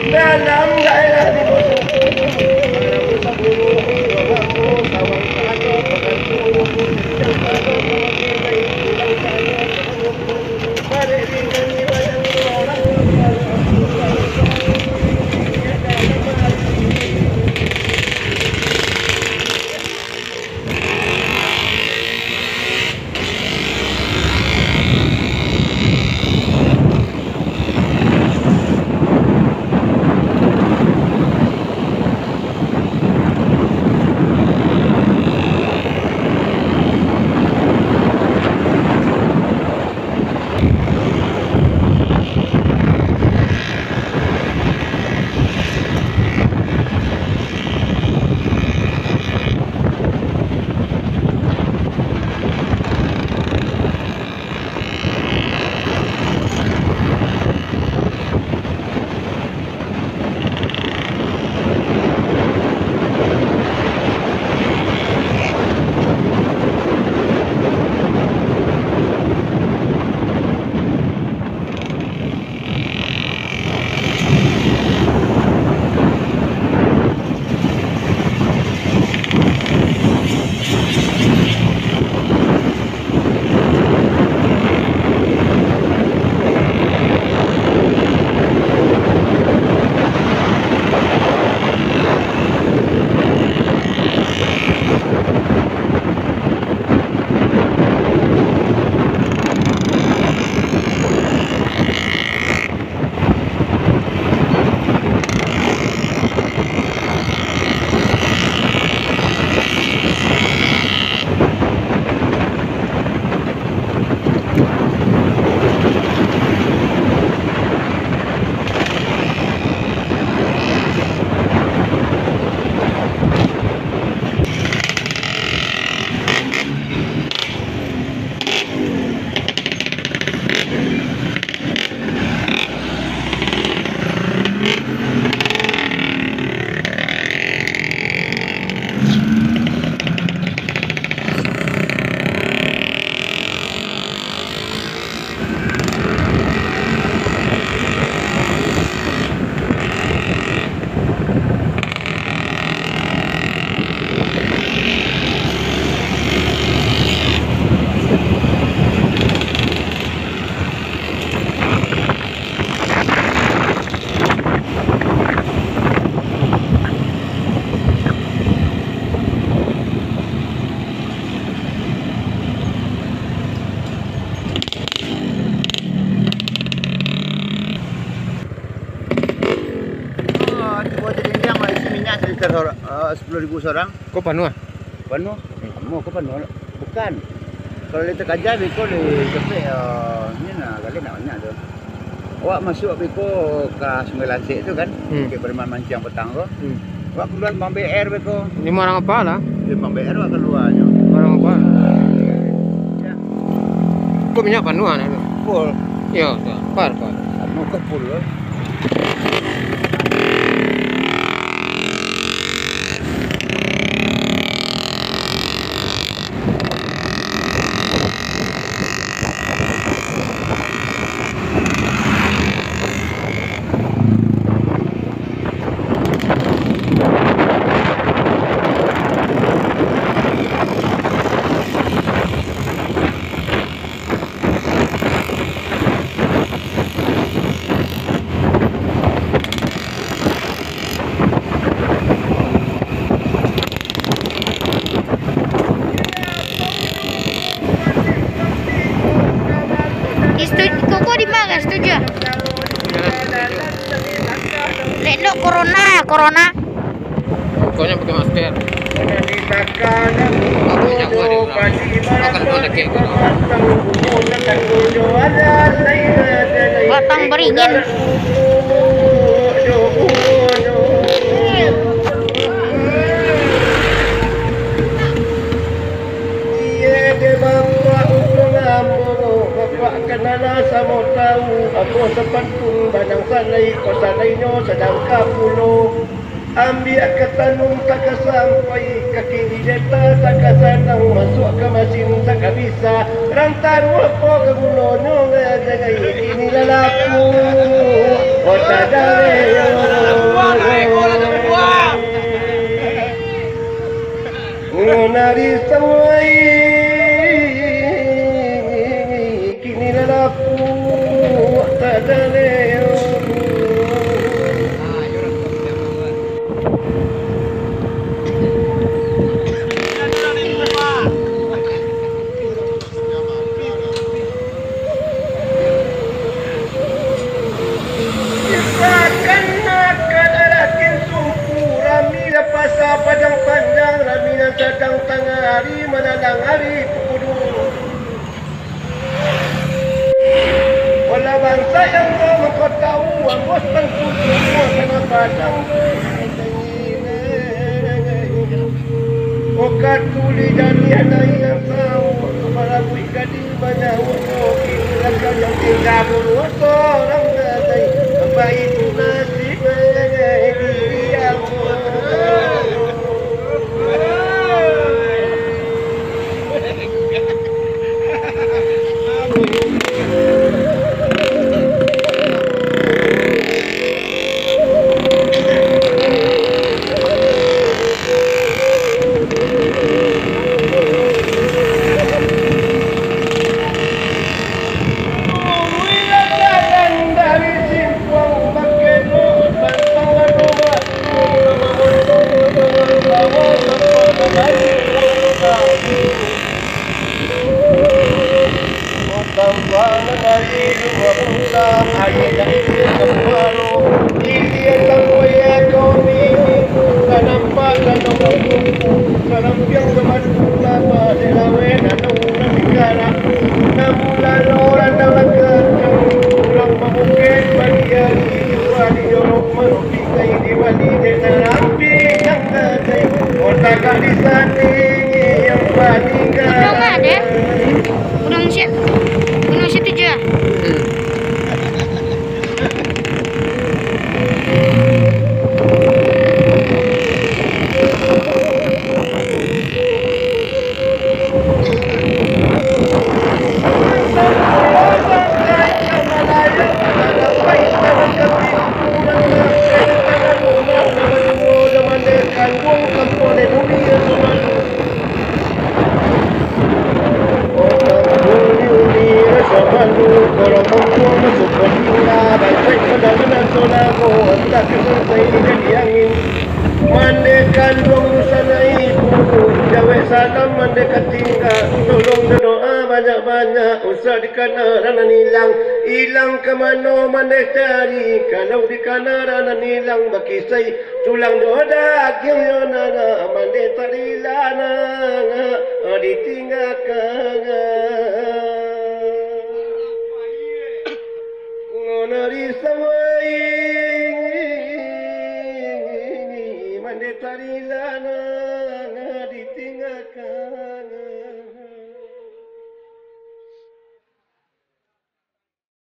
dalam daerah di sekitar 10.000 seorang. Kau penuh ah? Penuh? Kamu kau penuh? Bukan. Kalau kita kajar biko di sampai ni nak kali nak banyak tu. Awak masuk biko ke Sungai Lasik tu kan? Ke Perman Mancang petang tu. Awak keluar Mambe Air biko. 5 orang apa lah? Di Mambe Air awak keluarnya. Orang apa? Ya. Kau minyak penuh ah tu? Full. Ya, par. Kamu ke full lah. Koko di mana? Setuju? Lek corona. Pokoknya pakai masker. Makanya gua akan kontak ke gua. Batang beringin. Kenala sama tahu aku sempat pun banyak sanai kau sanai nyo sedang kapulo Ambil ke tanung tak sampai kaki di deta tak sanang masuk ke mesin tak bisa rantar apa ke gunanya ngajagai ini lalaku kota dare nari samai kini lalaku kota dare Pasal padang panjang ramina sedang tengah hari menalang hari kudu. Wala bangsa yang kau tahu bos tentu semua kena padang. Oka tuli dan ada yang tahu para wikadi banyak orang kira yang tinggal dulu orang dari baik nasib dia. Hilang ke mana mana cari kalau di kanan hilang baki say tulang doda yang nana mande tarilana ditinggalkan ngonari samai